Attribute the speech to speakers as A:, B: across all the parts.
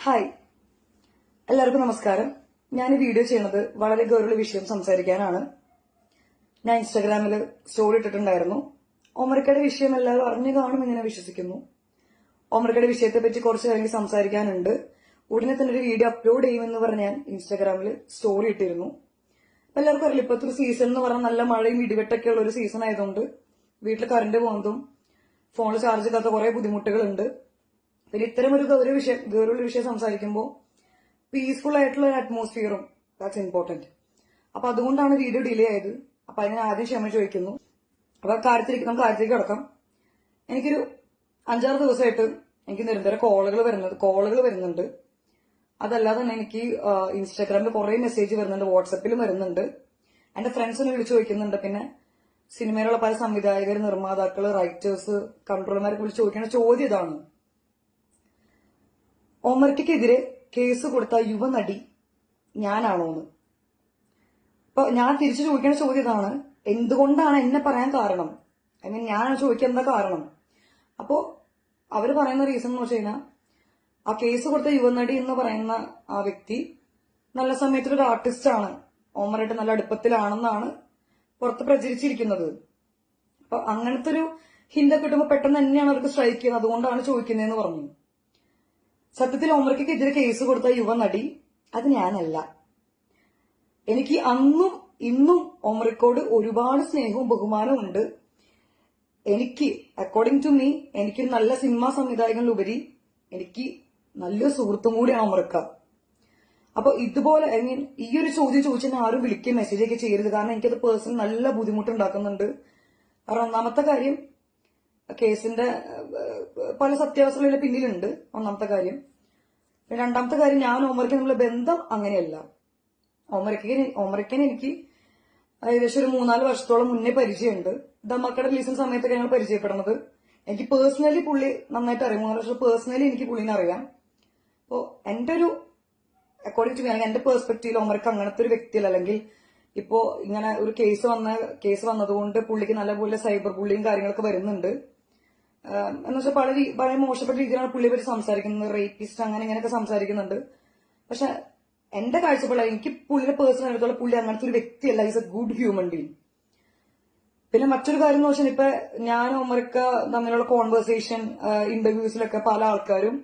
A: Hi, എല്ലാവർക്കും നമസ്കാരം. ഞാൻ ഈ വീഡിയോ ചെയ്യുന്നത് വളരെ ഗൗരവ വിഷയം സംസാരിക്കാനാണ്. ഞാൻ ഇൻസ്റ്റാഗ്രാമിൽ സ്റ്റോറി ഇട്ടിട്ടുണ്ടായിരുന്നു. ഒമർക്കയുടെ വിഷയം എല്ലാവരും അറിഞ്ഞു കാണുമെന്ന് ഞാൻ വിശ്വസിക്കുന്നു. ഒമർക്കയുടെ വിഷയത്തെ പറ്റി കുറച്ച് കാര്യങ്ങൾ സംസാരിക്കാനുണ്ട്. ഉടനെ തന്നെ ഒരു വീഡിയോ അപ്ലോഡ് ചെയ്യുമെന്ന് പറഞ്ഞ് ഞാൻ ഇൻസ്റ്റാഗ്രാമിൽ സ്റ്റോറി ഇട്ടിരുന്നു. എല്ലാവർക്കും അറിയില്ല, ഇപ്പോഴത്തെ ഒരു സീസൺ എന്ന് പറഞ്ഞാൽ നല്ല മഴയും ഇടിവെട്ടൊക്കെ ഉള്ള ഒരു സീസൺ ആയതുകൊണ്ട് വീട്ടിൽ കറണ്ട് പോകുന്നതും ഫോണിൽ ചാർജ് ചെയ്യാത്ത കുറെ ബുദ്ധിമുട്ടുകളുണ്ട്. പിന്നെ ഇത്തരം ഒരു ഗൗരവ വിഷയം സംസാരിക്കുമ്പോൾ പീസ്ഫുൾ ആയിട്ടുള്ള ഒരു അറ്റ്മോസ്ഫിയറും ദാറ്റ്സ് ഇമ്പോർട്ടന്റ്. അപ്പൊ അതുകൊണ്ടാണ് വീഡിയോ ഡിലേ ആയത്. അപ്പൊ അതിന് ആദ്യം ക്ഷമ ചോദിക്കുന്നു. അപ്പൊ നമുക്ക് കാര്യത്തിലേക്ക് കിടക്കാം. എനിക്കൊരു 5-6 ദിവസമായിട്ട് എനിക്ക് നിരന്തരം കോളുകൾ വരുന്നുണ്ട്. അതല്ലാതെ തന്നെ എനിക്ക് ഇൻസ്റ്റാഗ്രാമിൽ കുറെ മെസ്സേജ് വരുന്നുണ്ട്, വാട്സപ്പിലും വരുന്നുണ്ട്. എന്റെ ഫ്രണ്ട്സിനെ വിളിച്ചു ചോദിക്കുന്നുണ്ട്. പിന്നെ സിനിമയിലുള്ള പല സംവിധായകർ, നിർമ്മാതാക്കള്, റൈറ്റേഴ്സ്, കൺട്രോളർമാരൊക്കെ വിളിച്ചു ചോദിക്കുന്ന ചോദ്യം ഇതാണ്: ഒമർക്കെതിരെ കേസ് കൊടുത്ത യുവനടി ഞാനാണോന്ന്. അപ്പൊ ഞാൻ തിരിച്ചു ചോദിക്കുന്ന ചോദ്യം ഇതാണ്: എന്തുകൊണ്ടാണ് എന്നെ പറയാൻ കാരണം? ഐ മീൻ, ഞാനാണ് ചോദിക്കാൻ എന്താ കാരണം? അപ്പോ അവര് പറയുന്ന റീസൺ എന്ന് വെച്ച് കഴിഞ്ഞാൽ, ആ കേസ് കൊടുത്ത യുവനടി എന്ന് പറയുന്ന ആ വ്യക്തി നല്ല സമയത്തൊരു ആർട്ടിസ്റ്റ് ആണ്, ഓമറായിട്ട് നല്ല അടുപ്പത്തിലാണെന്നാണ് പുറത്ത് പ്രചരിച്ചിരിക്കുന്നത്. അപ്പൊ അങ്ങനത്തെ ഒരു ഹിന്ദ കിട്ടുമ്പോൾ പെട്ടെന്ന് തന്നെയാണ് അവർക്ക് സ്ട്രൈക്ക് ചെയ്യുന്നത്. അതുകൊണ്ടാണ് ചോദിക്കുന്നതെന്ന് പറഞ്ഞു. സത്യത്തിൽ ഒമർക്കെതിരെ കേസ് കൊടുത്ത യുവനടി അത് ഞാനല്ല. എനിക്ക് അന്നും ഇന്നും ഒമറിക്കോട് ഒരുപാട് സ്നേഹവും ബഹുമാനവും ഉണ്ട്. എനിക്ക് അക്കോർഡിംഗ് ടു മീ എനിക്ക് നല്ല സിനിമാ സംവിധായകനിലുപരി എനിക്ക് നല്ലൊരു സുഹൃത്തും കൂടിയാണ് ഒമർക്ക. അപ്പൊ ഇതുപോലെ ഈ ഒരു ചോദ്യം ചോദിച്ചാൽ ആരും വിളിക്കുകയും മെസ്സേജൊക്കെ ചെയ്യരുത്. കാരണം എനിക്കത് പേഴ്സണൽ നല്ല ബുദ്ധിമുട്ടുണ്ടാക്കുന്നുണ്ട്. കാരണം ഒന്നാമത്തെ കാര്യം, കേസിന്റെ പല സത്യാവസ്ഥകളുടെ പിന്നിലുണ്ട്. ഒന്നാമത്തെ കാര്യം. രണ്ടാമത്തെ കാര്യം, ഞാൻ ഒമർക്ക തമ്മിലുള്ള ബന്ധം അങ്ങനെയല്ല. ഒമർക്കനെ എനിക്ക് ഏകദേശം ഒരു 3-4 വർഷത്തോളം മുന്നേ പരിചയമുണ്ട്. ധമാക്കയുടെ റിലീസിന് സമയത്തൊക്കെ ഞങ്ങൾ പരിചയപ്പെടുന്നത്. എനിക്ക് പേഴ്സണലി പുള്ളി നന്നായിട്ട് അറിയാം. 3 വർഷം പേഴ്സണലി എനിക്ക് പുള്ളിനെ അറിയാം. അപ്പോ എന്റെ ഒരു അക്കോർഡിംഗ് ടു മീ, അല്ലെങ്കിൽ എന്റെ പെർസ്പെക്റ്റീവിൽ ഒമർക്ക അങ്ങനത്തെ ഒരു വ്യക്തിയല്ല. അല്ലെങ്കിൽ ഇപ്പോ ഇങ്ങനെ ഒരു കേസ് വന്നതുകൊണ്ട് പുള്ളിക്ക് നല്ലപോലെ സൈബർ ബുള്ളിയും കാര്യങ്ങളൊക്കെ വരുന്നുണ്ട്. എന്ന് വെച്ചാൽ വളരെ മോശപ്പെട്ട രീതിയിലാണ് പുള്ളിയെ പറ്റി സംസാരിക്കുന്നത്. റേപ്പിസ്റ്റ് അങ്ങനെ ഇങ്ങനെയൊക്കെ സംസാരിക്കുന്നുണ്ട്. പക്ഷെ എന്റെ കാഴ്ചപ്പാടിൽ എനിക്ക് പുള്ളിയുടെ പേഴ്സണൽ ആയിട്ടുള്ള പുള്ളി അങ്ങനത്തെ ഒരു വ്യക്തിയല്ല. Is A good human being. പിന്നെ മറ്റൊരു കാര്യം എന്ന് വെച്ചാൽ, ഇപ്പൊ ഞാൻ ഒമർക്ക തമ്മിലുള്ള കോൺവെർസേഷൻ, ഇന്റർവ്യൂസിലൊക്കെ പല ആൾക്കാരും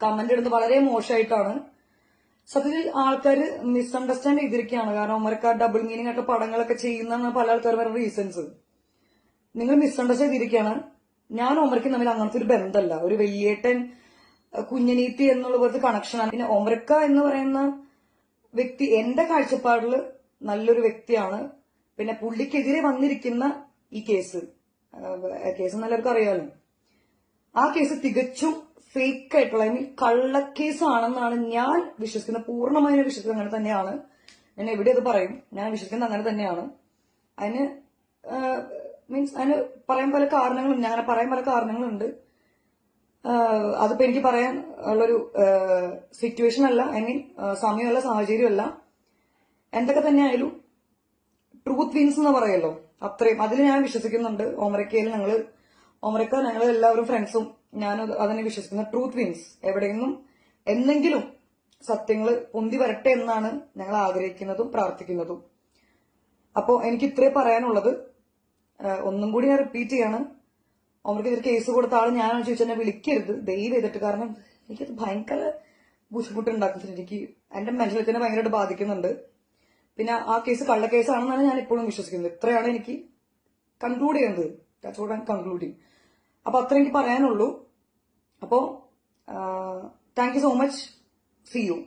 A: കമന്റ് ഇടുന്നത് വളരെ മോശമായിട്ടാണ്. സത്യത്തിൽ ആൾക്കാർ മിസ്അണ്ടർസ്റ്റാൻഡ് ചെയ്തിരിക്കുകയാണ്. കാരണം ഒമർക്ക ഡബിൾ മീനിങ് ആയിട്ട് പടങ്ങളൊക്കെ ചെയ്യുന്ന പല ആൾക്കാരും പറയുന്ന റീസൺസ് നിങ്ങൾ മിസ്അണ്ടർസ്റ്റാൻഡ് ചെയ്തിരിക്കുകയാണ്. ഞാൻ ഒമർക്കും തമ്മിൽ അങ്ങനത്തെ ഒരു ബന്ധമല്ല. ഒരു വലിയേട്ടൻ കുഞ്ഞനീത്തി എന്നുള്ള പോലത്തെ കണക്ഷനാണ്. പിന്നെ ഒമർക്ക എന്ന് പറയുന്ന വ്യക്തി എന്റെ കാഴ്ചപ്പാടിൽ നല്ലൊരു വ്യക്തിയാണ്. പിന്നെ പുള്ളിക്കെതിരെ വന്നിരിക്കുന്ന ഈ കേസ് എല്ലാവർക്കും അറിയാമല്ലോ. ആ കേസ് തികച്ചും ഫേക്ക് ആയിട്ടുള്ള, ഐ മീൻ കള്ളക്കേസാണെന്നാണ് ഞാൻ വിശ്വസിക്കുന്നത്. പൂർണ്ണമായും വിശ്വസിക്കുന്നത് അങ്ങനെ തന്നെയാണ്. ഞാൻ എവിടെ അത് പറയും, ഞാൻ വിശ്വസിക്കുന്നത് അങ്ങനെ തന്നെയാണ്. അതിന് അതിന് പറയാൻ പല കാരണങ്ങളുണ്ട്. ഞാൻ അങ്ങനെ പറയാൻ പല കാരണങ്ങളുണ്ട്. അതിപ്പോ എനിക്ക് പറയാൻ ഉള്ളൊരു സിറ്റുവേഷൻ അല്ല, ഐ മീൻ സമയമല്ല, സാഹചര്യമല്ല. എന്തൊക്കെ തന്നെ ആയാലും ട്രൂത്ത് വിൻസ് എന്ന് പറയല്ലോ, അത്രയും അതിൽ ഞാൻ വിശ്വസിക്കുന്നുണ്ട്. ഞങ്ങൾ എല്ലാവരും ഫ്രണ്ട്സും ഞാൻ അതിനെ വിശ്വസിക്കുന്ന ട്രൂത്ത് വിൻസ്. എവിടെയെന്നും എന്തെങ്കിലും സത്യങ്ങൾ പൊന്തി വരട്ടെ എന്നാണ് ഞങ്ങൾ ആഗ്രഹിക്കുന്നതും പ്രാർത്ഥിക്കുന്നതും. അപ്പോ എനിക്ക് ഇത്രേ പറയാനുള്ളത്. ഒന്നും കൂടി ഞാൻ റിപ്പീറ്റ് ചെയ്യാണ്: ഒമർക്കെതിരെ കേസ് കൊടുത്ത ആൾ ഞാനാണ് ചോദിച്ചാൽ എന്നെ വിളിക്കരുത് ദയവ് ചെയ്തിട്ട്. കാരണം എനിക്കത് ഭയങ്കര ബുദ്ധിമുട്ടുണ്ടാക്കുന്നുണ്ട്. എനിക്ക് എന്റെ മെന്റലിറ്റിനെ ഭയങ്കരമായിട്ട് ബാധിക്കുന്നുണ്ട്. പിന്നെ ആ കേസ് കള്ളക്കേസാണെന്നാണ് ഞാൻ ഇപ്പോഴും വിശ്വസിക്കുന്നത്. ഇത്രയാണ് എനിക്ക് കൺക്ലൂഡ് ചെയ്യുന്നത്. That's what I am concluding. അപ്പൊ അത്ര എനിക്ക് പറയാനുള്ളൂ. അപ്പോ thank you so much. See U.